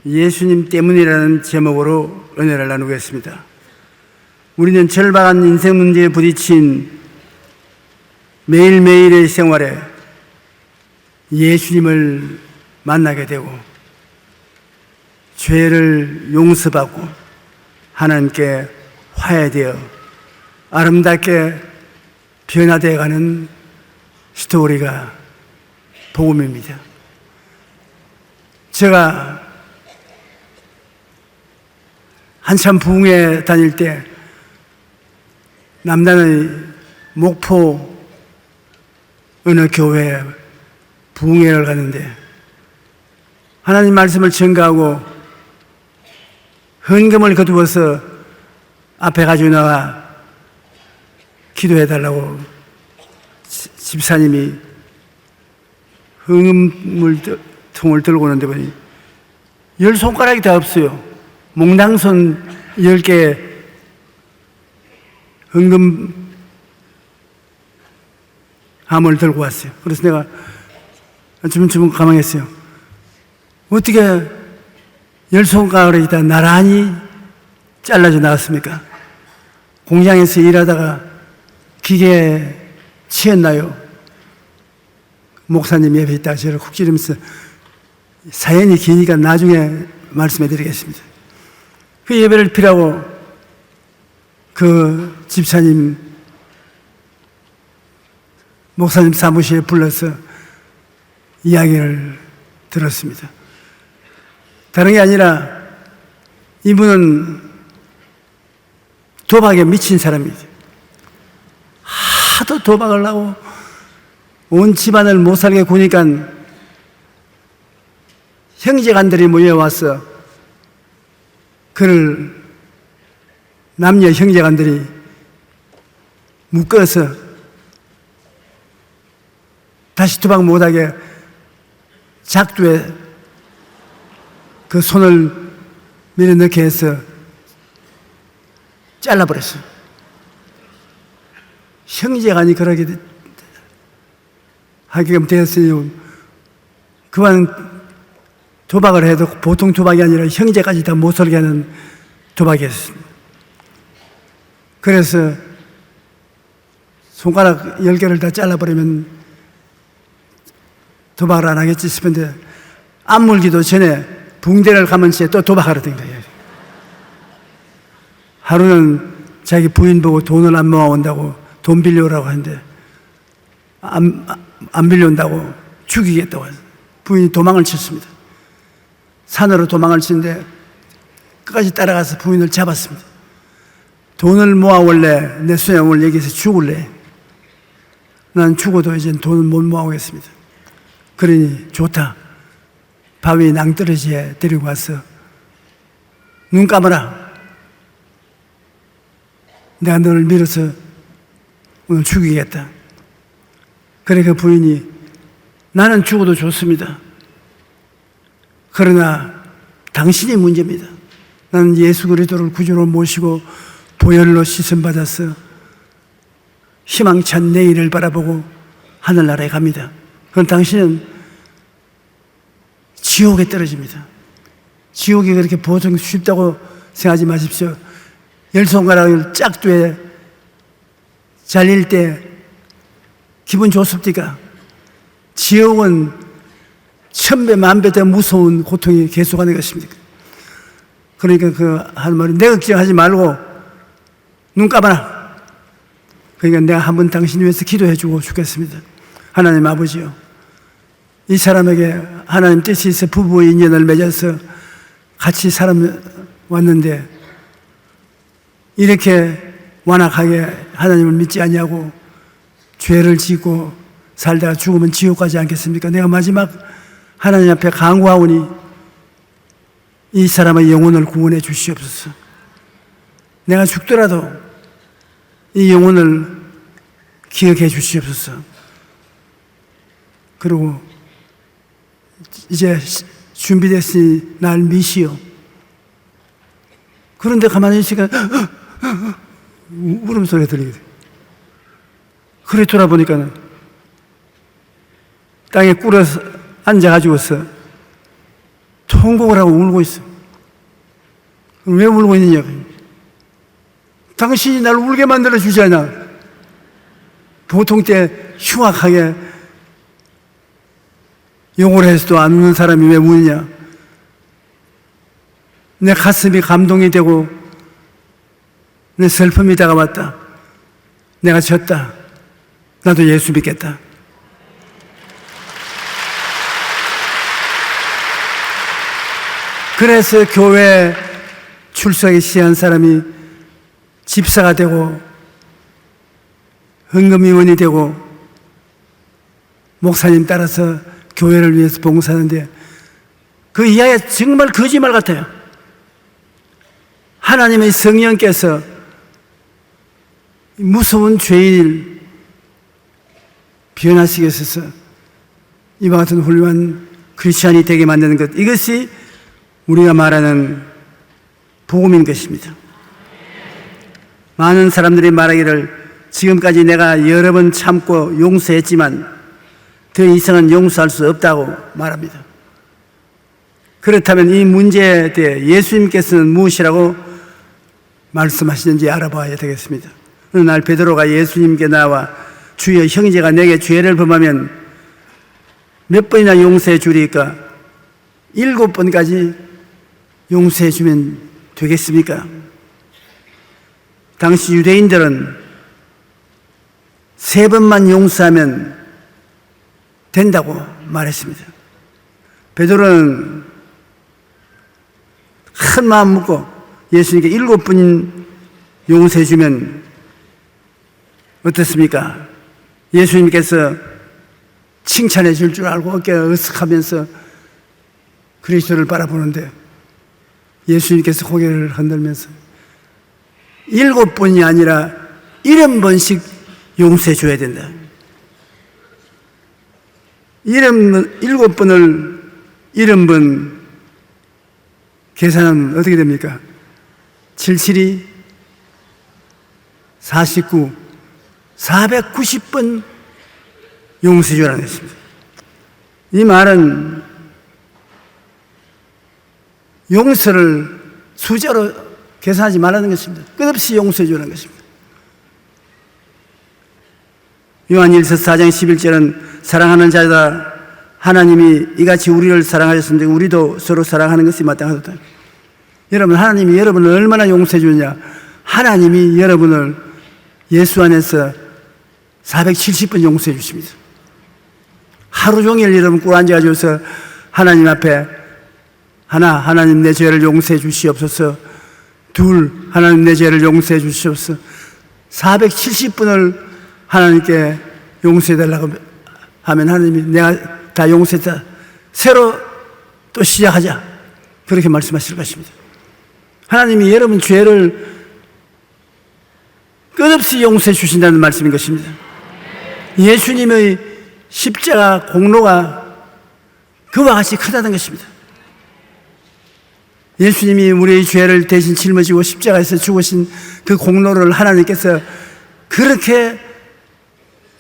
예수님 때문이라는 제목으로 은혜를 나누겠습니다. 우리는 절박한 인생 문제에 부딪힌 매일매일의 생활에 예수님을 만나게 되고 죄를 용서받고 하나님께 화해되어 아름답게 변화되어 가는 스토리가 복음입니다. 제가 한참 부흥회 다닐 때 남단의 목포 어느 교회에 부흥회를 가는데 하나님 말씀을 전가하고 헌금을 거두어서 앞에 가지고 나와 기도해달라고 집사님이 헌금통을 들고 오는데 보니 10손가락이 다 없어요. 몽당손 10개 헌금 함을 들고 왔어요. 그래서 내가 주문주문 가망했어요. 어떻게 10손가락이 다 나란히 잘라져 나왔습니까? 공장에서 일하다가 기계에 치였나요? 목사님 옆에 있다가 저를 쿡 찌르면서 사연이 기니까 나중에 말씀해 드리겠습니다. 그 예배를 피라고 그 집사님, 목사님 사무실에 불러서 이야기를 들었습니다. 다른 게 아니라 이분은 도박에 미친 사람이죠. 하도 도박을 하고 온 집안을 못 살게 구니까 형제간들이 모여와서 그를 남녀 형제간들이 묶어서 다시 도박 못하게 작두에 그 손을 밀어넣게 해서 잘라버렸어요. 형제간이 그렇게 하게끔 되었으니 그만 도박을 해도 보통 도박이 아니라 형제까지 다 못 살게 하는 도박이었습니다. 그래서 손가락 10개를 다 잘라버리면 도박을 안 하겠지 싶은데 안 물기도 전에 붕대를 감은 채 또 도박하러 된 거예요. 하루는 자기 부인 보고 돈을 안 모아온다고 돈 빌려오라고 하는데 안 빌려온다고 죽이겠다고 해서 부인이 도망을 쳤습니다. 산으로 도망을 치는데 끝까지 따라가서 부인을 잡았습니다. 돈을 모아 원래 내 수양을 여기서 죽을래. 난 죽어도 이제 돈을 못 모아오겠습니다. 그러니 좋다. 바위 낭떠러지에 데리고 와서 눈 감아라. 내가 너를 밀어서 오늘 죽이겠다. 그래 그 부인이 나는 죽어도 좋습니다. 그러나 당신이 문제입니다. 나는 예수 그리스도를 구주로 모시고 보혈로 씻음받아서 희망찬 내일을 바라보고 하늘나라에 갑니다. 그럼 당신은 지옥에 떨어집니다. 지옥이 그렇게 보통 쉽다고 생각하지 마십시오. 10손가락을 짝두에 잘릴 때 기분 좋습니까? 지옥은 1000배, 10,000배 더 무서운 고통이 계속하는 것입니다. 그러니까 그 하는 말이 내 걱정하지 말고 눈 감아라. 그러니까 내가 한번 당신 위해서 기도해 주고 죽겠습니다. 하나님 아버지요, 이 사람에게 하나님 뜻이 있어 부부의 인연을 맺어서 같이 살아왔는데 이렇게 완악하게 하나님을 믿지 아니하고 죄를 짓고 살다가 죽으면 지옥 가지 않겠습니까? 내가 마지막 하나님 앞에 간구하오니 이 사람의 영혼을 구원해 주시옵소서. 내가 죽더라도 이 영혼을 기억해 주시옵소서. 그리고 이제 준비됐으니 날 미시오. 그런데 가만히 있으니까 울음소리가 들리게 돼. 그래 돌아보니까 땅에 꿇어서 앉아가지고서 통곡을 하고 울고 있어. 왜 울고 있느냐? 당신이 날 울게 만들어 주잖아. 보통 때 흉악하게 욕을 해서도 안 우는 사람이 왜 우느냐? 내 가슴이 감동이 되고 내 슬픔이 다가왔다. 내가 졌다. 나도 예수 믿겠다. 그래서 교회 출석에 시한 사람이 집사가 되고 헌금위원이 되고 목사님 따라서 교회를 위해서 봉사하는데 그 이야기가 정말 거짓말 같아요. 하나님의 성령께서 무서운 죄인을 변화시켜 서 이와 같은 훌륭한 크리스찬이 되게 만드는 것, 이것이 우리가 말하는 복음인 것입니다. 많은 사람들이 말하기를 지금까지 내가 여러 번 참고 용서했지만 더 이상은 용서할 수 없다고 말합니다. 그렇다면 이 문제에 대해 예수님께서는 무엇이라고 말씀하시는지 알아봐야 되겠습니다. 어느 날 베드로가 예수님께 나와 주여, 형제가 내게 죄를 범하면 몇 번이나 용서해 주리까? 7번까지 용서해 주면 되겠습니까? 당시 유대인들은 3번만 용서하면 된다고 말했습니다. 베드로는 큰 마음 먹고 예수님께 7번 용서해 주면 어떻습니까? 예수님께서 칭찬해 줄 줄 알고 어깨가 으쓱하면서 그리스도를 바라보는데 예수님께서 고개를 흔들면서 7번이 아니라 70번씩 용서해 줘야 된다. 7번을 70번 계산하면 어떻게 됩니까? 77이 49, 490번 용서해 주라는 것입니다. 이 말은 용서를 숫자로 계산하지 말라는 것입니다. 끝없이 용서해 주라는 것입니다. 요한일서 4장 11절은 사랑하는 자다, 하나님이 이같이 우리를 사랑하셨는데 우리도 서로 사랑하는 것이 마땅하다. 여러분, 하나님이 여러분을 얼마나 용서해 주느냐? 하나님이 여러분을 예수 안에서 470번 용서해 주십니다. 하루 종일 여러분 꿇어 앉아가지고서 하나님 앞에 하나님 내 죄를 용서해 주시옵소서. 하나님 내 죄를 용서해 주시옵소서. 470번을 하나님께 용서해 달라고 하면 하나님이 내가 다 용서했다, 새로 또 시작하자, 그렇게 말씀하실 것입니다. 하나님이 여러분 죄를 끝없이 용서해 주신다는 말씀인 것입니다. 예수님의 십자가 공로가 그와 같이 크다는 것입니다. 예수님이 우리의 죄를 대신 짊어지고 십자가에서 죽으신 그 공로를 하나님께서 그렇게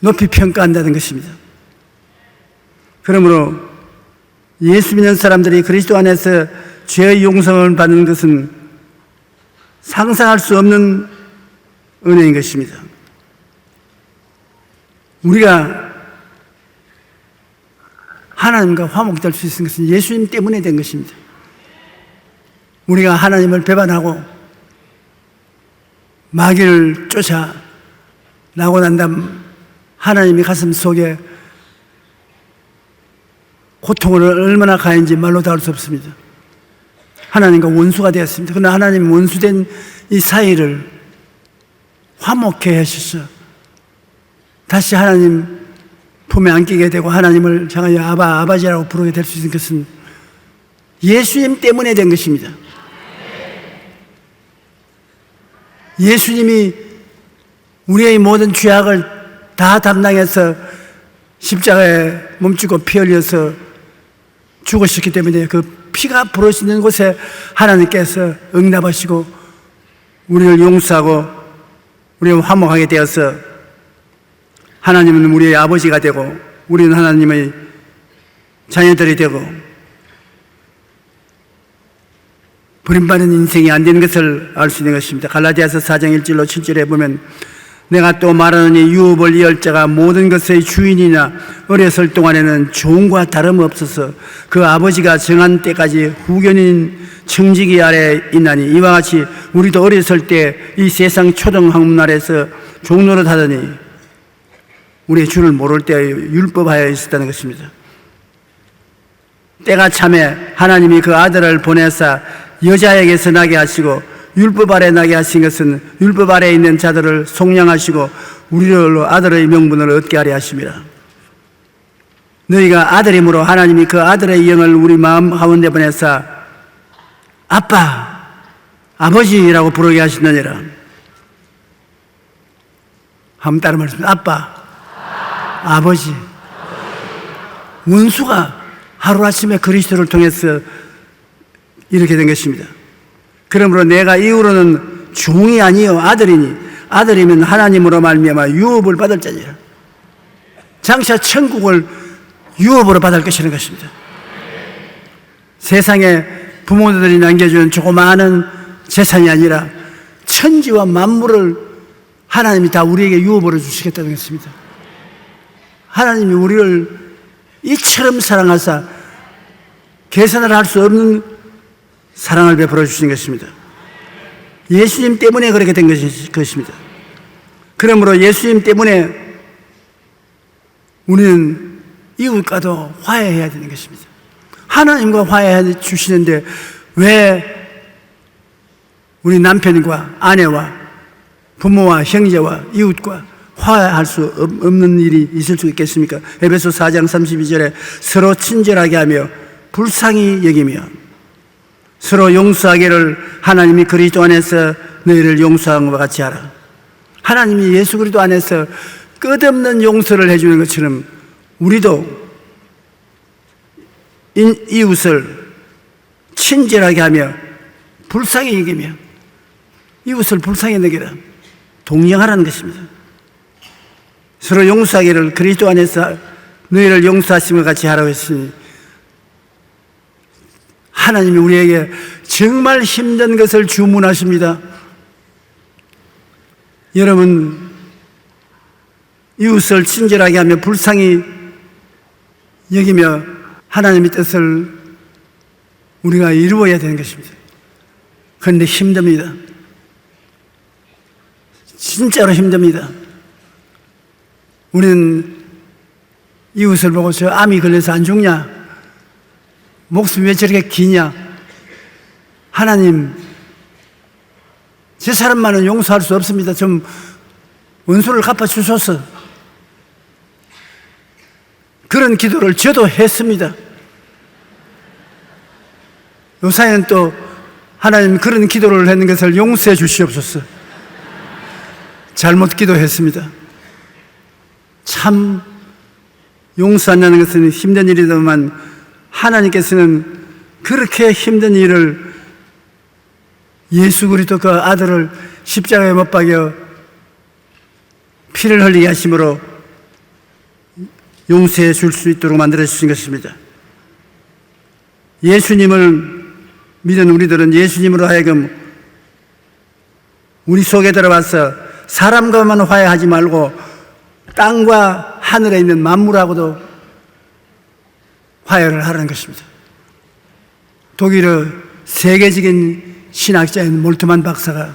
높이 평가한다는 것입니다. 그러므로 예수 믿는 사람들이 그리스도 안에서 죄의 용서를 받는 것은 상상할 수 없는 은혜인 것입니다. 우리가 하나님과 화목될 수 있는 것은 예수님 때문에 된 것입니다. 우리가 하나님을 배반하고 마귀를 쫓아 나고 난 다음 하나님이 가슴 속에 고통을 얼마나 가했는지 말로 다할 수 없습니다. 하나님과 원수가 되었습니다. 그러나 하나님 원수된 이 사이를 화목해 하셔서 다시 하나님 품에 안기게 되고 하나님을 향하여 아버지라고 부르게 될 수 있는 것은 예수님 때문에 된 것입니다. 예수님이 우리의 모든 죄악을 다 담당해서 십자가에 몸짓고 피 흘려서 죽으셨기 때문에 그 피가 부러지는 곳에 하나님께서 응답하시고 우리를 용서하고 우리를 화목하게 되어서 하나님은 우리의 아버지가 되고 우리는 하나님의 자녀들이 되고 버림받은 인생이 안 되는 것을 알 수 있는 것입니다. 갈라디아서 4장 1절로 7절에 보면 내가 또 말하노니 유업을 이을 자가 모든 것의 주인이나 어렸을 동안에는 종과 다름없어서 그 아버지가 정한 때까지 후견인 청지기 아래 있나니 이와 같이 우리도 어렸을 때 이 세상 초등학문날에서 종노릇 하더니 우리의 주를 모를 때 율법하여 있었다는 것입니다. 때가 참에 하나님이 그 아들을 보내사 여자에게서 나게 하시고 율법 아래 나게 하신 것은 율법 아래 있는 자들을 속량하시고 우리로 아들의 명분을 얻게 하려 하심이라. 너희가 아들이므로 하나님이 그 아들의 영을 우리 마음 가운데 보내사 아빠, 아버지라고 부르게 하시느니라. 한번 따라 말씀드립니다. 아빠, 아버지. 원수가 하루아침에 그리스도를 통해서 이렇게 된 것입니다. 그러므로 내가 이후로는 종이 아니요 아들이니 아들이면 하나님으로 말미암아 유업을 받을 자니라. 장차 천국을 유업으로 받을 것이라는 것입니다. 세상에 부모들이 남겨준 조그마한 재산이 아니라 천지와 만물을 하나님이 다 우리에게 유업으로 주시겠다는 것입니다. 하나님이 우리를 이처럼 사랑하사 계산을 할 수 없는 사랑을 베풀어 주신 것입니다. 예수님 때문에 그렇게 된 것입니다. 그러므로 예수님 때문에 우리는 이웃과도 화해해야 되는 것입니다. 하나님과 화해해 주시는데 왜 우리 남편과 아내와 부모와 형제와 이웃과 화해할 수 없는 일이 있을 수 있겠습니까? 에베소 4장 32절에 서로 친절하게 하며 불쌍히 여기며 서로 용서하기를 하나님이 그리스도 안에서 너희를 용서한 것과 같이 하라. 하나님이 예수 그리스도 안에서 끝없는 용서를 해주는 것처럼 우리도 이웃을 친절하게 하며 불쌍히 여기며 이웃을 불쌍히 여기라. 동정하라는 것입니다. 서로 용서하기를 그리스도 안에서 너희를 용서하심과 같이 하라고 했으니 하나님이 우리에게 정말 힘든 것을 주문하십니다. 여러분, 이웃을 친절하게 하며 불쌍히 여기며 하나님의 뜻을 우리가 이루어야 되는 것입니다. 그런데 힘듭니다. 진짜로 힘듭니다. 우리는 이웃을 보고 저 암이 걸려서 안 죽냐? 목숨이 왜 저렇게 기냐? 하나님, 저 사람만은 용서할 수 없습니다. 좀 원수를 갚아주소서. 그런 기도를 저도 했습니다. 요사이는 또 하나님 그런 기도를 했는 것을 용서해 주시옵소서. 잘못 기도했습니다. 참 용서한다는 것은 힘든 일이지만 하나님께서는 그렇게 힘든 일을 예수 그리스도 그 아들을 십자가에 못 박여 피를 흘리게 하심으로 용서해 줄 수 있도록 만들어 주신 것입니다. 예수님을 믿은 우리들은 예수님으로 하여금 우리 속에 들어와서 사람과만 화해하지 말고 땅과 하늘에 있는 만물하고도 화해를 하라는 것입니다. 독일의 세계적인 신학자인 몰트만 박사가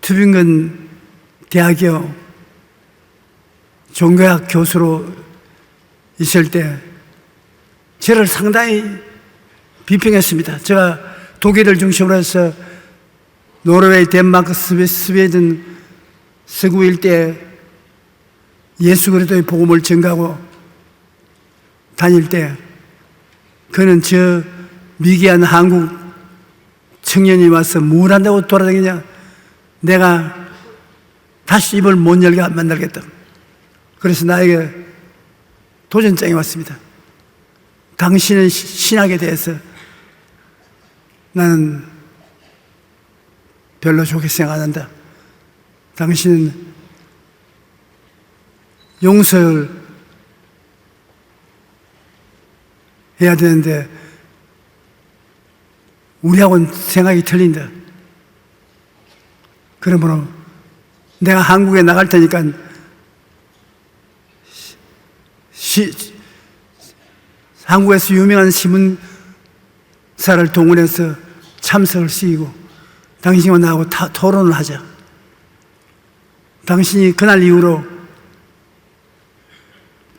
튜빙건 대학교 종교학 교수로 있을 때 저를 상당히 비평했습니다. 제가 독일을 중심으로 해서 노르웨이, 덴마크, 스웨덴 서구 일대에 예수 그리스도의 복음을 전가하고 다닐 때 그는 저 미개한 한국 청년이 와서 뭘 한다고 돌아다니냐? 내가 다시 입을 못 열게 안 만들겠다. 그래서 나에게 도전장이 왔습니다. 당신의 신학에 대해서 나는 별로 좋게 생각 안 한다. 당신은 용서를 해야 되는데 우리하고는 생각이 틀린다. 그러므로 내가 한국에 나갈 테니까 한국에서 유명한 신문사를 동원해서 참석을 시키고 당신과 나하고 토론을 하자. 당신이 그날 이후로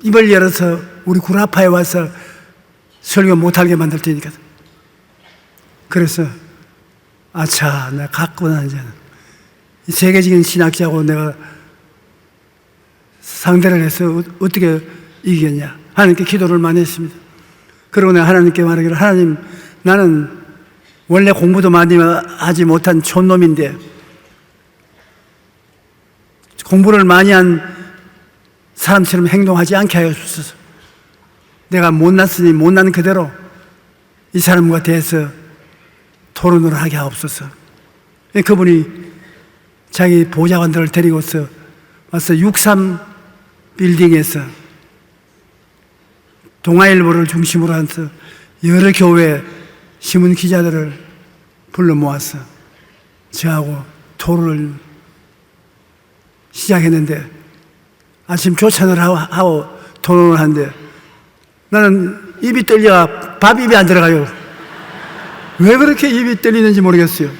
입을 열어서 우리 구라파에 와서 설교 못하게 만들 테니까. 그래서 아차, 내가 갖고는 이제는 이 세계적인 신학자하고 내가 상대를 해서 어떻게 이기겠냐. 하나님께 기도를 많이 했습니다. 그리고 내가 하나님께 말하기를, 하나님, 나는 원래 공부도 많이 하지 못한 촌놈인데 공부를 많이 한 사람처럼 행동하지 않게 하여 주소서. 내가 못났으니 못난 그대로 이 사람과 대해서 토론을 하게 하옵소서. 그분이 자기 보좌관들을 데리고서 와서 63 빌딩에서 동아일보를 중심으로 해서 여러 교회 신문 기자들을 불러 모아서 저하고 토론을 시작했는데 아침 조찬을 하고 토론을 하는데 나는 입이 떨려 밥 입에 안 들어가요. 왜 그렇게 입이 떨리는지 모르겠어요.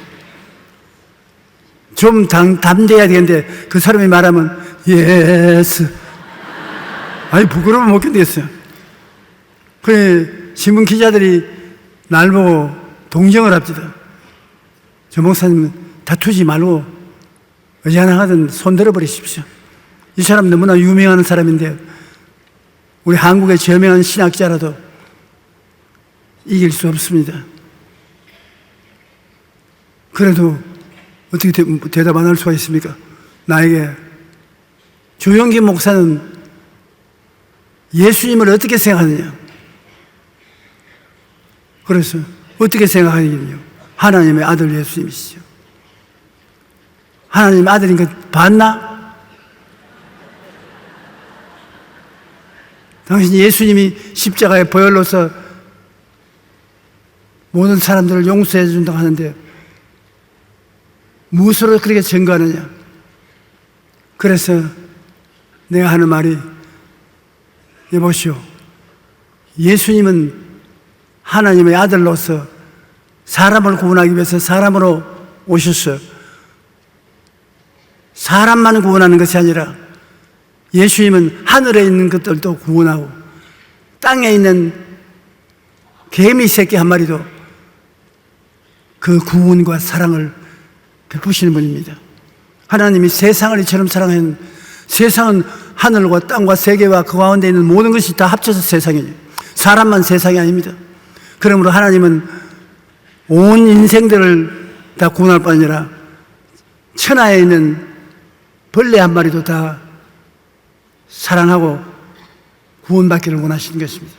좀 담대해야 되겠는데 그 사람이 말하면 예스. 아니 부끄러우면 못 견디겠어요. 그래 신문 기자들이 날 보고 동정을 합니다. 저 목사님은 다투지 말고 의지 하나 하든 손 들어버리십시오. 이 사람 너무나 유명한 사람인데 우리 한국의 저명한 신학자라도 이길 수 없습니다. 그래도 어떻게 대답 안 할 수가 있습니까? 나에게 조영기 목사는 예수님을 어떻게 생각하느냐? 그래서 어떻게 생각하느냐? 하나님의 아들 예수님이시죠. 하나님 아들인 거 봤나? 당신 예수님이 십자가에 보혈로서 모든 사람들을 용서해 준다고 하는데 무엇으로 그렇게 증거하느냐? 그래서 내가 하는 말이 여보시오, 예수님은 하나님의 아들로서 사람을 구원하기 위해서 사람으로 오셨어요. 사람만 구원하는 것이 아니라 예수님은 하늘에 있는 것들도 구원하고 땅에 있는 개미 새끼 한 마리도 그 구원과 사랑을 베푸시는 분입니다. 하나님이 세상을 이처럼 사랑하는, 세상은 하늘과 땅과 세계와 그 가운데 있는 모든 것이 다 합쳐서 세상이에요. 사람만 세상이 아닙니다. 그러므로 하나님은 온 인생들을 다 구원할 뿐 아니라 천하에 있는 벌레 한 마리도 다 사랑하고 구원받기를 원하시는 것입니다.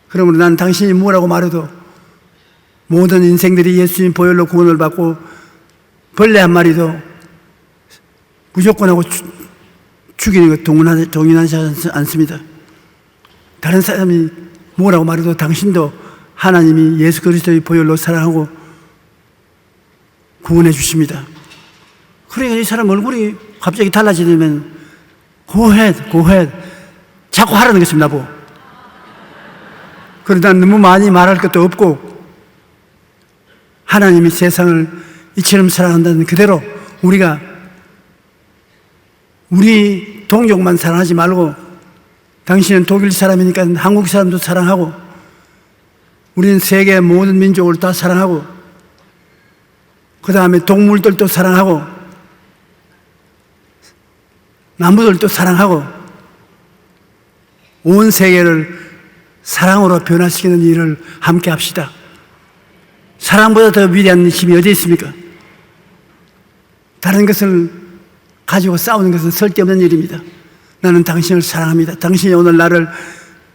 그러므로 난 당신이 뭐라고 말해도 모든 인생들이 예수님 보혈로 구원을 받고 벌레 한 마리도 무조건 하고 죽이는 것 동의하지 않습니다. 다른 사람이 뭐라고 말해도 당신도 하나님이 예수 그리스도의 보혈로 사랑하고 구원해 주십니다. 그러니까 이 사람 얼굴이 갑자기 달라지면 고해 자꾸 하라는 것입니다. 나보고. 그러다 너무 많이 말할 것도 없고 하나님이 세상을 이처럼 사랑한다는 그대로 우리가 우리 동족만 사랑하지 말고 당신은 독일 사람이니까 한국 사람도 사랑하고 우리는 세계 모든 민족을 다 사랑하고 그 다음에 동물들도 사랑하고 나무들도 사랑하고 온 세계를 사랑으로 변화시키는 일을 함께 합시다. 사랑보다 더 위대한 힘이 어디 있습니까? 다른 것을 가지고 싸우는 것은 쓸데없는 일입니다. 나는 당신을 사랑합니다. 당신이 오늘 나를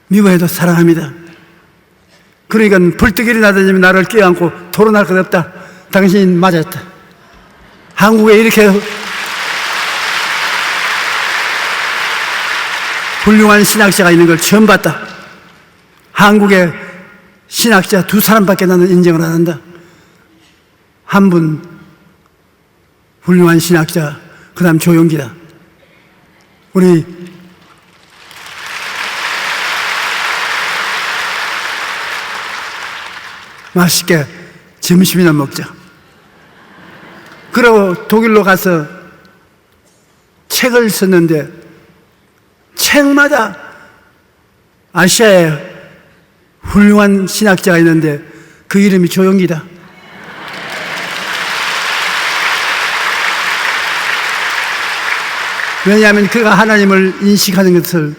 미워해도 사랑합니다. 그러니까 불떡일이 나더니 나를 껴안고 토론할 것 없다. 당신이 맞았다. 한국에 이렇게 훌륭한 신학자가 있는 걸 처음 봤다. 한국에 신학자 2사람밖에 나는 인정을 안 한다. 한 분 훌륭한 신학자, 그 다음 조용기다. 우리 맛있게 점심이나 먹자. 그러고 독일로 가서 책을 썼는데 책마다 아시아에 훌륭한 신학자가 있는데 그 이름이 조용기다. 왜냐하면 그가 하나님을 인식하는 것을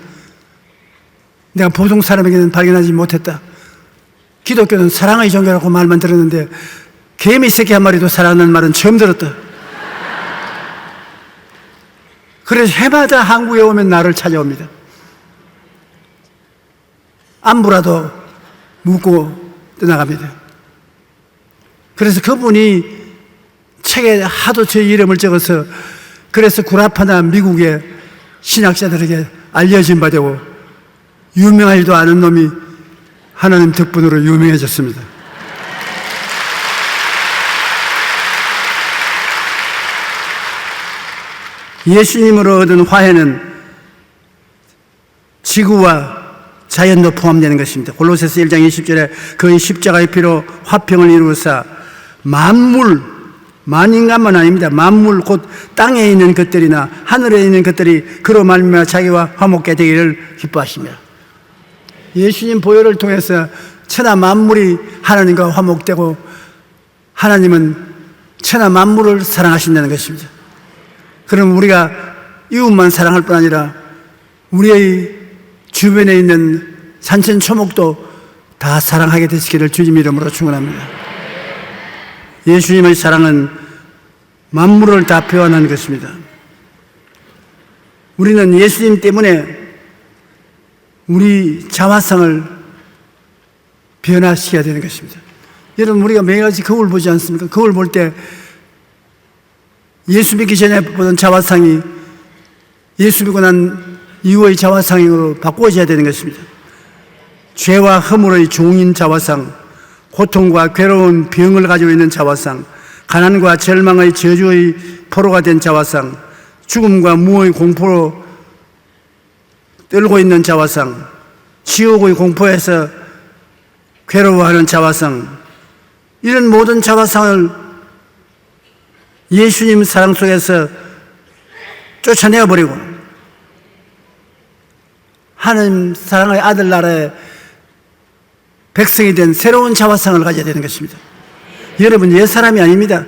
내가 보통 사람에게는 발견하지 못했다. 기독교는 사랑의 종교라고 말만 들었는데 개미 새끼 한 마리도 사랑하는 말은 처음 들었다. 그래서 해마다 한국에 오면 나를 찾아옵니다. 안부라도 묻고 떠나갑니다. 그래서 그분이 책에 하도 제 이름을 적어서 그래서 구라파나 미국의 신학자들에게 알려진 바 되고 유명하지도 않은 놈이 하나님 덕분으로 유명해졌습니다. 예수님으로 얻은 화해는 지구와 자연도 포함되는 것입니다. 골로새서 1장 20절에 그의 십자가의 피로 화평을 이루사 만인간만 아닙니다. 만물 곧 땅에 있는 것들이나 하늘에 있는 것들이 그로 말미암아 자기와 화목게 되기를 기뻐하십니다. 예수님 보혈을 통해서 천하 만물이 하나님과 화목되고 하나님은 천하 만물을 사랑하신다는 것입니다. 그럼 우리가 이웃만 사랑할 뿐 아니라 우리의 주변에 있는 산천초목도 다 사랑하게 되시기를 주님 이름으로 축원합니다. 예수님의 사랑은 만물을 다 표현하는 것입니다. 우리는 예수님 때문에 우리 자화상을 변화시켜야 되는 것입니다. 여러분, 우리가 매일같이 거울 보지 않습니까? 거울 볼 때 예수 믿기 전에 보던 자화상이 예수 믿고 난 이후의 자화상으로 바꿔져야 되는 것입니다. 죄와 허물의 종인 자화상, 고통과 괴로운 병을 가지고 있는 자화상, 가난과 절망의 저주의 포로가 된 자화상, 죽음과 무의 공포로 떨고 있는 자화상, 지옥의 공포에서 괴로워하는 자화상, 이런 모든 자화상을 예수님 사랑 속에서 쫓아내어버리고 하나님 사랑의 아들 나라의 백성이 된 새로운 자화상을 가져야 되는 것입니다. 여러분, 옛사람이 아닙니다.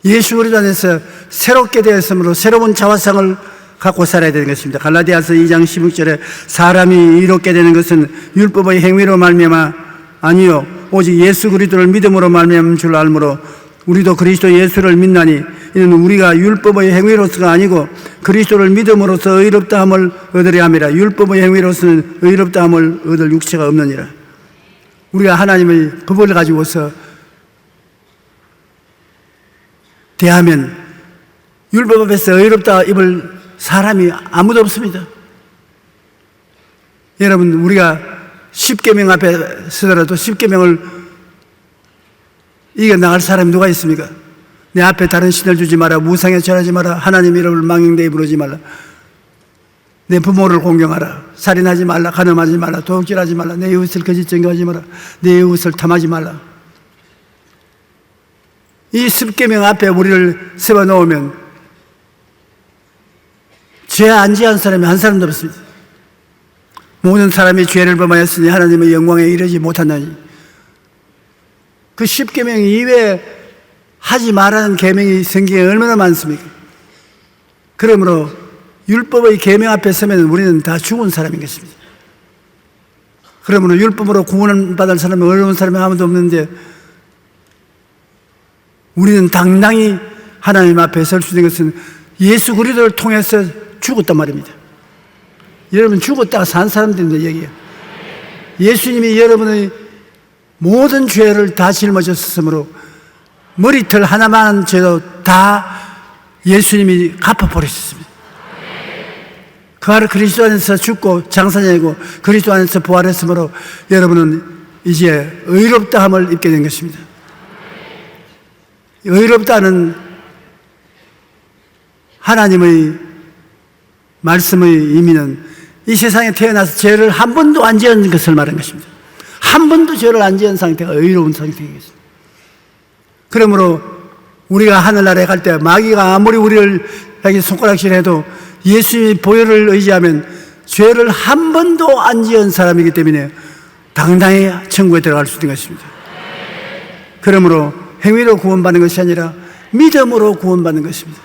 예수 그리스도 안에서 새롭게 되었으므로 새로운 자화상을 갖고 살아야 되는 것입니다. 갈라디아서 2장 16절에 사람이 이롭게 되는 것은 율법의 행위로 말미암아 아니요 오직 예수 그리스도를 믿음으로 말미암은 줄 알므로 우리도 그리스도 예수를 믿나니 이는 우리가 율법의 행위로서가 아니고 그리스도를 믿음으로써 의롭다함을 얻으려 함이라. 율법의 행위로서는 의롭다함을 얻을 육체가 없느니라. 우리가 하나님의 법을 가지고서 대하면 율법 앞에서 의롭다 입을 사람이 아무도 없습니다. 여러분, 우리가 십계명 앞에 서더라도 십계명을 이겨나갈 사람이 누가 있습니까? 내 앞에 다른 신을 주지 마라, 무상에 절하지 마라, 하나님 이름을 망령되이 부르지 말라, 내 부모를 공경하라, 살인하지 말라, 간음하지 말라, 도둑질하지 말라, 내 이웃을 거짓 증거하지 마라, 내 이웃을 탐하지 말라. 이 십계명 앞에 우리를 세워놓으면 죄 안 지은 사람이 한 사람도 없습니다. 모든 사람이 죄를 범하였으니 하나님의 영광에 이르지 못하나니. 그 십계명 이외에 하지 말라는 계명이 성경에 얼마나 많습니까? 그러므로 율법의 계명 앞에 서면 우리는 다 죽은 사람인 것입니다. 그러므로 율법으로 구원받을 사람이 어려운 사람이 아무도 없는데 우리는 당당히 하나님 앞에 설 수 있는 것은 예수 그리스도를 통해서 죽었단 말입니다. 여러분, 죽었다가 산 사람들인데 얘기해요. 예수님이 여러분의 모든 죄를 다 짊어졌으므로 머리털 하나만 죄도 다 예수님이 갚아버리셨습니다. 그 안에 그리스도 안에서 죽고 장사되고 그리스도 안에서 부활했으므로 여러분은 이제 의롭다함을 입게 된 것입니다. 의롭다는 하나님의 말씀의 의미는 이 세상에 태어나서 죄를 한 번도 안 지은 것을 말하는 것입니다. 한 번도 죄를 안 지은 상태가 의로운 상태이겠습니다. 그러므로 우리가 하늘나라에 갈 때 마귀가 아무리 우리를 손가락질해도 예수님의 보혈을 의지하면 죄를 한 번도 안 지은 사람이기 때문에 당당히 천국에 들어갈 수 있는 것입니다. 그러므로 행위로 구원받는 것이 아니라 믿음으로 구원받는 것입니다.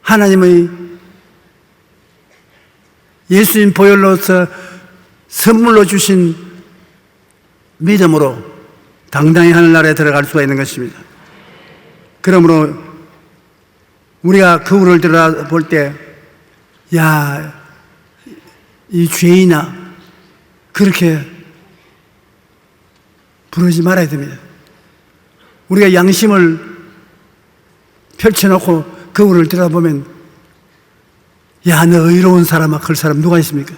하나님의 예수님 보혈로서 선물로 주신 믿음으로 당당히 하늘나라에 들어갈 수가 있는 것입니다. 그러므로 우리가 거울을 들여다볼 때, 야, 이 죄인아, 그렇게 부르지 말아야 됩니다. 우리가 양심을 펼쳐놓고 거울을 들여다보면, 야, 너 의로운 사람아, 그럴 사람 누가 있습니까?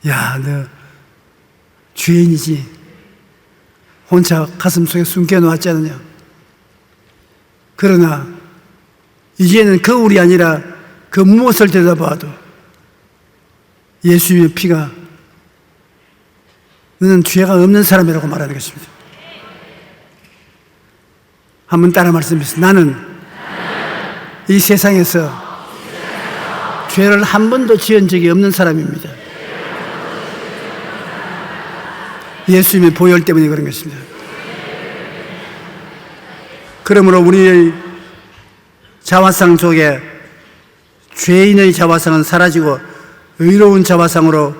야, 너 죄인이지. 혼자 가슴 속에 숨겨놓았지 않느냐. 그러나 이제는 거울이 아니라 그 무엇을 들여다봐도 예수님의 피가 너는 죄가 없는 사람이라고 말하는 것입니다. 한번 따라 말씀하세요. 나는 이 세상에서 죄를 한 번도 지은 적이 없는 사람입니다. 예수님의 보혈 때문에 그런 것입니다. 그러므로 우리의 자화상 속에 죄인의 자화상은 사라지고 의로운 자화상으로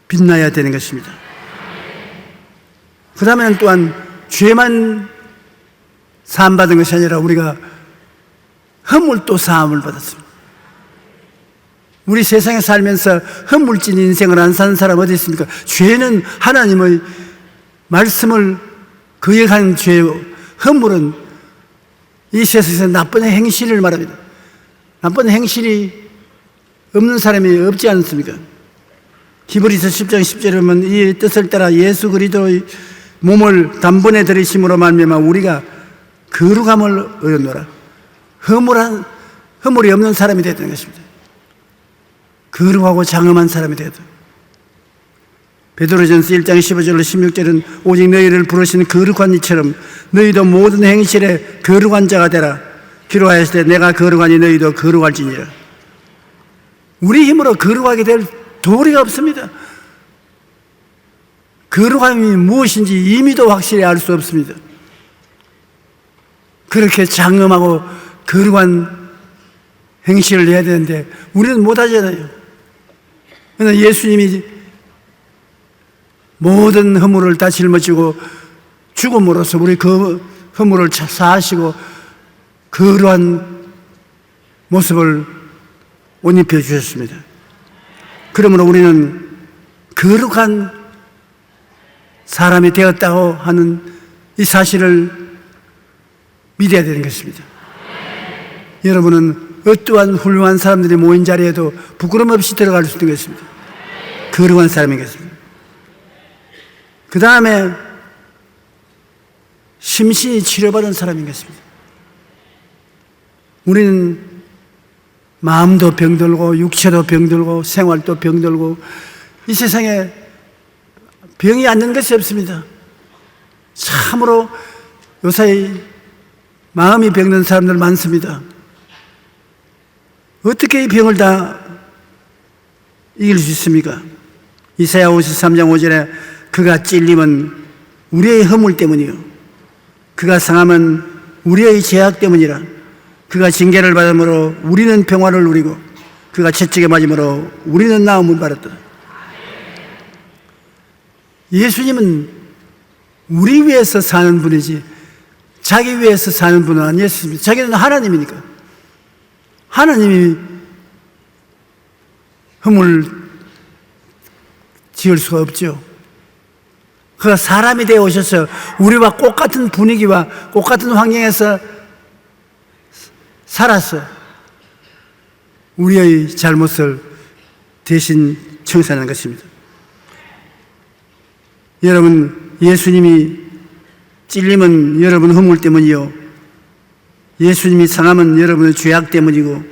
빛나야 되는 것입니다. 그 다음에는 또한 죄만 사함받은 것이 아니라 우리가 허물도 사함을 받았습니다. 우리 세상에 살면서 허물진 인생을 안 사는 사람 어디 있습니까? 죄는 하나님의 말씀을 거역한 죄, 허물은 이 세상에서 나쁜 행실을 말합니다. 나쁜 행실이 없는 사람이 없지 않습니까? 히브리서 10장 10절에 보면 이 뜻을 따라 예수 그리스도의 몸을 단번에 들이심으로 말미암아 우리가 거룩함을 얻었노라. 허물이 없는 사람이 되었다는 것입니다. 거룩하고 장엄한 사람이 되었다. 베드로전서 1장 15절로 16절은 오직 너희를 부르신 거룩한 이처럼 너희도 모든 행실에 거룩한 자가 되라. 기록하였을 때 내가 거룩하니 너희도 거룩할지니라. 우리 힘으로 거룩하게 될 도리가 없습니다. 거룩함이 무엇인지 이미도 확실히 알 수 없습니다. 그렇게 장엄하고 거룩한 행실을 해야 되는데 우리는 못하잖아요. 그러나 예수님이 모든 허물을 다 짊어지고 죽음으로써 우리 그 허물을 사하시고 거룩한 모습을 옷 입혀 주셨습니다. 그러므로 우리는 거룩한 사람이 되었다고 하는 이 사실을 믿어야 되는 것입니다. 여러분은 어떠한 훌륭한 사람들이 모인 자리에도 부끄럼 없이 들어갈 수 있는 것입니다. 거룩한 사람이겠습니다. 그 다음에 심신이 치료받은 사람이겠습니다. 우리는 마음도 병들고 육체도 병들고 생활도 병들고 이 세상에 병이 않는 것이 없습니다. 참으로 요새 마음이 병든 사람들 많습니다. 어떻게 이 병을 다 이길 수 있습니까? 이사야 53장 5절에 그가 찔림은 우리의 허물 때문이요 그가 상함은 우리의 죄악 때문이라. 그가 징계를 받음으로 우리는 평화를 누리고 그가 채찍에 맞음으로 우리는 나음을 받았다. 예수님은 우리 위해서 사는 분이지 자기 위해서 사는 분은 아니었습니다. 자기는 하나님이니까. 하나님이 흠을 지을 수가 없죠. 그가 사람이 되어 오셔서 우리와 똑같은 분위기와 똑같은 환경에서 살아서 우리의 잘못을 대신 청산하는 것입니다. 여러분, 예수님이 찔림은 여러분 허물 때문이요, 예수님이 상함은 여러분의 죄악 때문이고,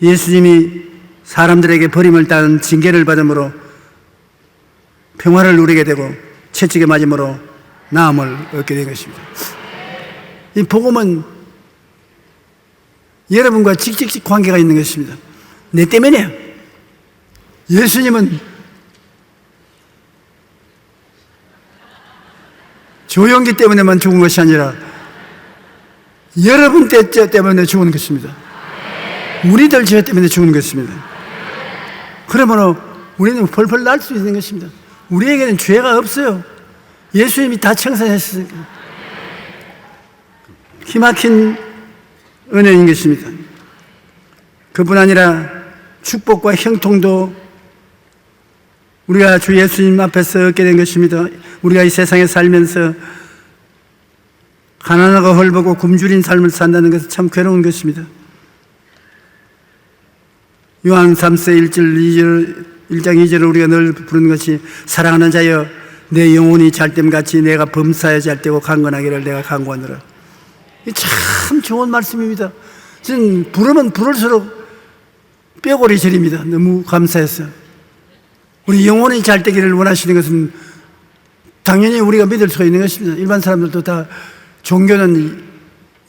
예수님이 사람들에게 버림을 따른 징계를 받음으로 평화를 누리게 되고 채찍에 맞음으로 나음을 얻게 된 것입니다. 이 복음은 여러분과 직접적 관계가 있는 것입니다. 내 때문이에요. 예수님은 조용기 때문에만 죽은 것이 아니라 여러분 때문에 죽은 것입니다. 우리들 죄 때문에 죽은 것입니다. 그러므로 우리는 펄펄 날 수 있는 것입니다. 우리에게는 죄가 없어요. 예수님이 다 청산했으니까. 기막힌 은혜인 것입니다. 그뿐 아니라 축복과 형통도 우리가 주 예수님 앞에서 얻게 된 것입니다. 우리가 이 세상에 살면서 가난하고 헐벗고 굶주린 삶을 산다는 것은 참 괴로운 것입니다. 요한 3서 1장 2절을 우리가 늘 부르는 것이, 사랑하는 자여 내 영혼이 잘됨같이 내가 범사에 잘되고 강건하기를 내가 간구하노라. 이 참 좋은 말씀입니다. 저는 부르면 부를수록 뼈골이 저립니다. 너무 감사해서. 우리 영혼이 잘되기를 원하시는 것은 당연히 우리가 믿을 수가 있는 것입니다. 일반 사람들도 다 종교는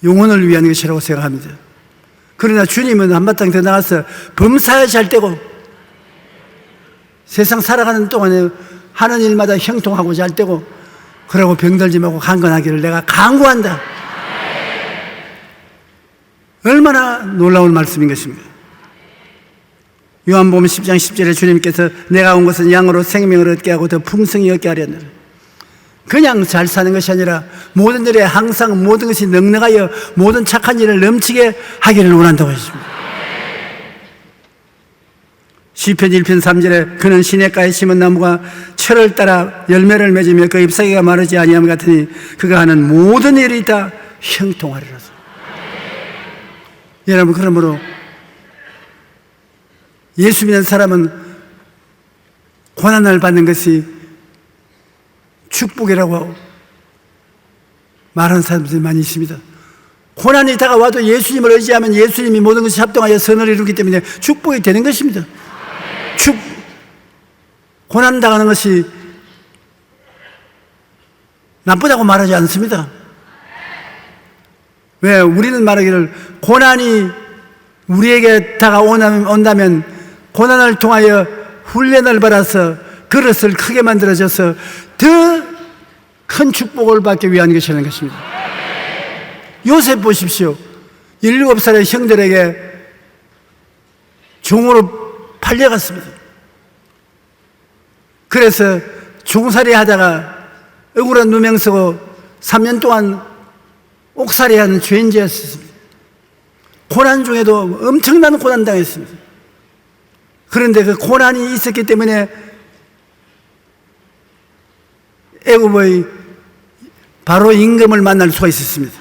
영혼을 위한 것이라고 생각합니다. 그러나 주님은 한바탕 더 나가서 범사에 잘되고 세상 살아가는 동안에 하는 일마다 형통하고 잘되고 그러고 병들지 말고 강건하기를 내가 간구한다. 얼마나 놀라운 말씀인 것입니까? 요한복음 10장 10절에 주님께서 내가 온 것은 양으로 생명을 얻게 하고 더 풍성히 얻게 하려느라. 그냥 잘 사는 것이 아니라 모든 일에 항상 모든 것이 넉넉하여 모든 착한 일을 넘치게 하기를 원한다고 했습니다. 시편 1편 3절에 그는 시냇가에 심은 나무가 철을 따라 열매를 맺으며 그 잎사귀가 마르지 아니함 같으니 그가 하는 모든 일이 다 형통하리라. 여러분, 그러므로 예수 믿는 사람은 고난을 받는 것이 축복이라고 말하는 사람들이 많이 있습니다. 고난이 다가와도 예수님을 의지하면 예수님이 모든 것이 합동하여 선을 이루기 때문에 축복이 되는 것입니다. 고난 당하는 것이 나쁘다고 말하지 않습니다. 왜? 우리는 말하기를 고난이 우리에게 다가온다면 고난을 통하여 훈련을 받아서 그릇을 크게 만들어져서 더 큰 축복을 받기 위한 것이라는 것입니다. 요셉 보십시오. 17살의 형들에게 종으로 팔려갔습니다. 그래서 종살이 하다가 억울한 누명 쓰고 3년 동안 옥살이하는 죄인지였습니다. 고난 중에도 엄청난 고난 당했습니다. 그런데 그 고난이 있었기 때문에 애굽의 바로 임금을 만날 수가 있었습니다.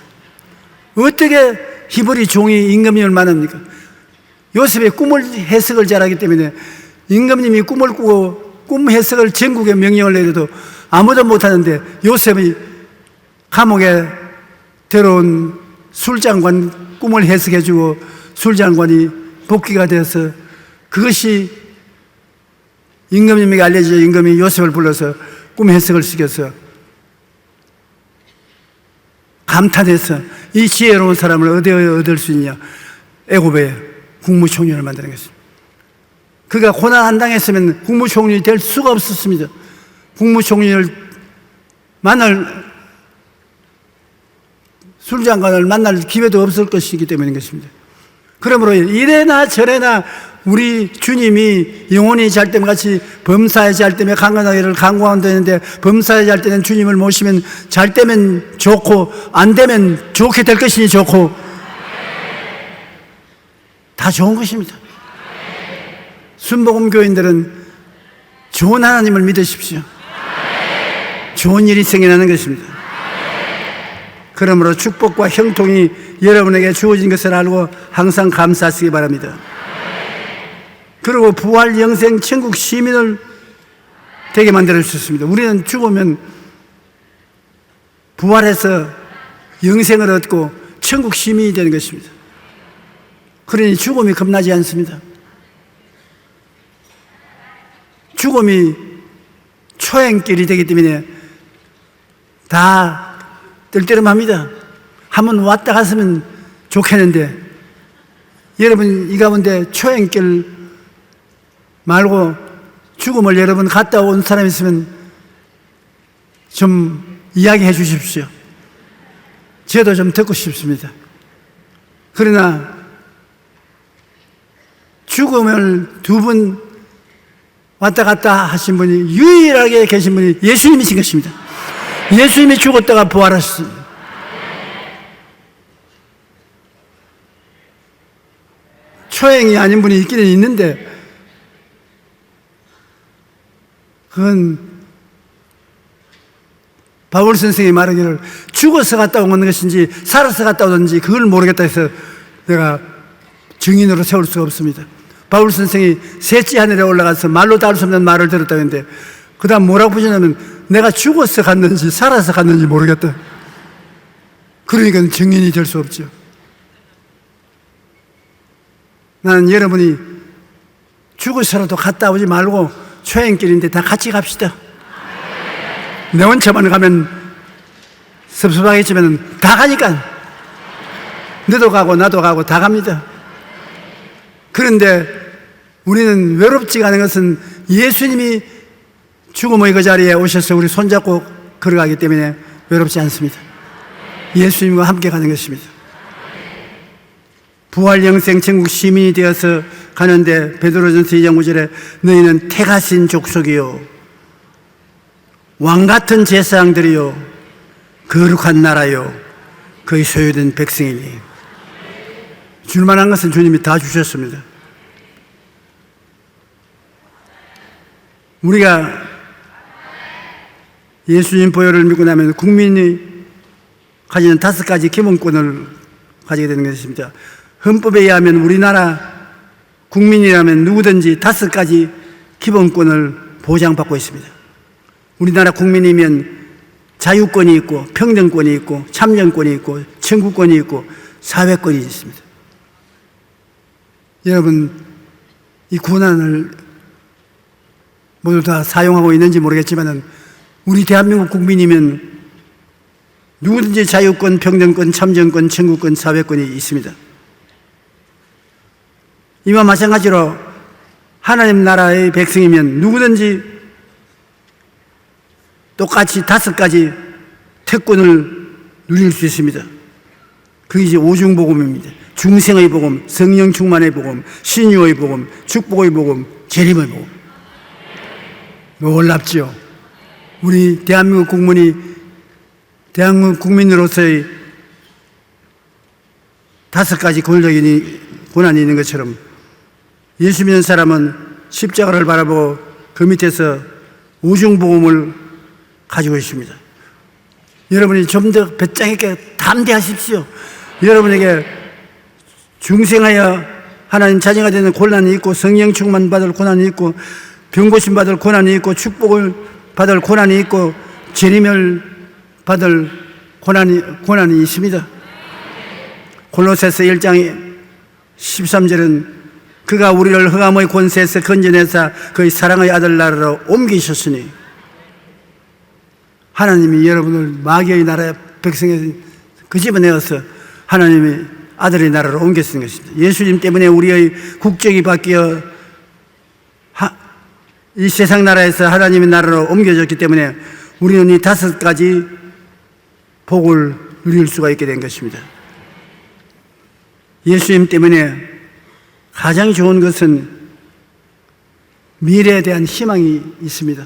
어떻게 히브리 종이 임금님을 만납니까? 요셉의 꿈을 해석을 잘하기 때문에 임금님이 꿈을 꾸고 꿈 해석을 전국에 명령을 내려도 아무도 못하는데 요셉이 감옥에 들어온 술장관 꿈을 해석해주고 술장관이 복귀가 되어서 그것이 임금님에게 알려져 임금이 요셉을 불러서 꿈 해석을 시켜서 감탄해서 이 지혜로운 사람을 어디에 얻을 수 있냐? 애굽에 국무총리를 만드는 것입니다. 그가 고난 안 당했으면 국무총리 될 수가 없었습니다. 국무총리를 만날 술장관을 만날 기회도 없을 것이기 때문인 것입니다. 그러므로 이래나 저래나 우리 주님이 영혼이 잘됨 같이 범사에 잘되며 강건하기를 간구한다는데 범사에 잘되는 주님을 모시면 잘되면 좋고 안 되면 좋게 될 것이니 좋고 다 좋은 것입니다. 순복음 교인들은 좋은 하나님을 믿으십시오. 좋은 일이 생겨나는 것입니다. 그러므로 축복과 형통이 여러분에게 주어진 것을 알고 항상 감사하시기 바랍니다. 그리고 부활 영생 천국 시민을 되게 만들어 주셨습니다. 우리는 죽으면 부활해서 영생을 얻고 천국 시민이 되는 것입니다. 그러니 죽음이 겁나지 않습니다. 죽음이 초행길이 되기 때문에 다 떨떠름합니다. 한번 왔다 갔으면 좋겠는데, 여러분 이 가운데 초행길 말고 죽음을 여러분 갔다 온 사람 있으면 좀 이야기해 주십시오. 저도 좀 듣고 싶습니다. 그러나 죽음을 두 분 왔다 갔다 하신 분이 유일하게 계신 분이 예수님이신 것입니다. 예수님이 죽었다가 부활하셨습니다. 초행이 아닌 분이 있기는 있는데, 그건 바울 선생이 말하기를 죽어서 갔다 온 것인지 살아서 갔다 오든지 그걸 모르겠다 해서 내가 증인으로 세울 수가 없습니다. 바울 선생이 셋째 하늘에 올라가서 말로 다룰 수 없는 말을 들었다고 했는데, 그 다음 뭐라고 보시냐면 내가 죽어서 갔는지 살아서 갔는지 모르겠다. 그러니까 증인이 될 수 없죠. 나는 여러분이 죽어서라도 갔다 오지 말고 초행길인데 다 같이 갑시다. 내 혼자만 가면 섭섭하겠지만 다 가니까 너도 가고 나도 가고 다 갑니다. 그런데 우리는 외롭지가 않은 것은 예수님이 죽음의 그 자리에 오셔서 우리 손잡고 걸어가기 때문에 외롭지 않습니다. 예수님과 함께 가는 것입니다. 부활 영생 천국 시민이 되어서 가는데 베드로전서 2장 5절에 너희는 택하신 족속이요 왕같은 제사장들이요 거룩한 나라요 그의 소유된 백성이니. 줄만한 것은 주님이 다 주셨습니다. 우리가 예수님 보혈을 믿고 나면 국민이 가지는 5가지 기본권을 가지게 되는 것입니다. 헌법에 의하면 우리나라 국민이라면 누구든지 5가지 기본권을 보장받고 있습니다. 우리나라 국민이면 자유권이 있고 평등권이 있고 참정권이 있고 청구권이 있고 사회권이 있습니다. 여러분 이 권한을 모두 다 사용하고 있는지 모르겠지만 우리 대한민국 국민이면 누구든지 자유권, 평등권, 참정권, 청구권, 사회권이 있습니다. 이와 마찬가지로 하나님 나라의 백성이면 누구든지 똑같이 5가지 특권을 누릴 수 있습니다. 그게 이제 오중복음입니다. 중생의 복음, 성령 충만의 복음, 신유의 복음, 축복의 복음, 재림의 복음. 놀랍죠? 우리 대한민국 국민으로서의 5가지 권한이 있는 것처럼 예수 믿는 사람은 십자가를 바라보고 그 밑에서 우중복음을 가지고 있습니다. 여러분이 좀 더 배짱 있게 담대하십시오. 여러분에게 중생하여 하나님 자녀가 되는 권한이 있고 성령 충만 받을 권한이 있고 병고심 받을 권한이 있고 축복을 받을 권한이 있고 재림을 받을 권한이 있습니다. 골로새서 1장 13절은 그가 우리를 흑암의 권세에서 건져내사 그의 사랑의 아들 나라로 옮기셨으니, 하나님이 여러분을 마귀의 나라의 백성에 끄집어내어서 하나님의 아들의 나라로 옮겼는 것입니다. 예수님 때문에 우리의 국적이 바뀌어 이 세상 나라에서 하나님의 나라로 옮겨졌기 때문에 우리는 이 5가지 복을 누릴 수가 있게 된 것입니다. 예수님 때문에 가장 좋은 것은 미래에 대한 희망이 있습니다.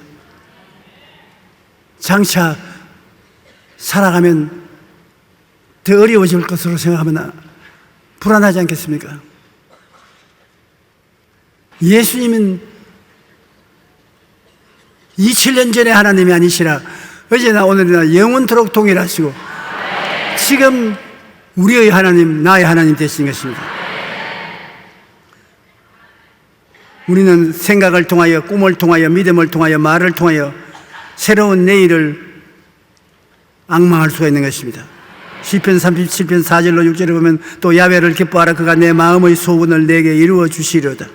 장차 살아가면 더 어려워질 것으로 생각하면 불안하지 않겠습니까? 예수님은 2000년 전에 하나님이 아니시라 어제나 오늘이나 영원토록 동일하시고 지금 우리의 하나님, 나의 하나님 되신 것입니다. 우리는 생각을 통하여, 꿈을 통하여, 믿음을 통하여, 말을 통하여 새로운 내일을 앙망할 수가 있는 것입니다. 시편 37편 4절로 6절에 보면 또 야훼를 기뻐하라. 그가 내 마음의 소원을 내게 이루어 주시려다.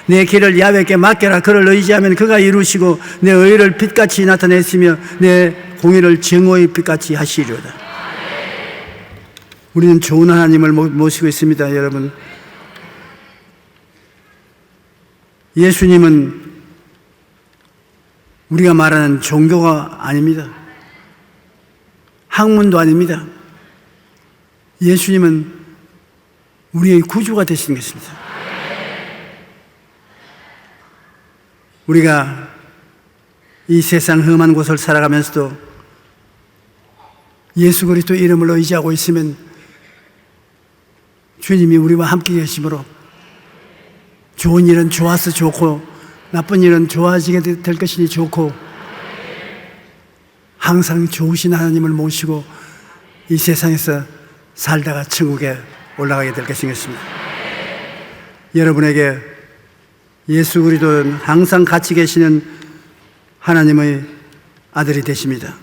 내 길을 야훼께 맡겨라. 그를 의지하면 그가 이루시고 내 의를 빛같이 나타내시며 내 공의를 정오의 빛같이 하시려다. 우리는 좋은 하나님을 모시고 있습니다, 여러분. 예수님은 우리가 말하는 종교가 아닙니다. 학문도 아닙니다. 예수님은 우리의 구주가 되신 것입니다. 우리가 이 세상 험한 곳을 살아가면서도 예수 그리스도 이름을 의지하고 있으면 주님이 우리와 함께 계심으로 좋은 일은 좋아서 좋고 나쁜 일은 좋아지게 될 것이니 좋고 항상 좋으신 하나님을 모시고 이 세상에서 살다가 천국에 올라가게 될 것인 것입니다. 여러분에게 예수 그리스도는 항상 같이 계시는 하나님의 아들이 되십니다.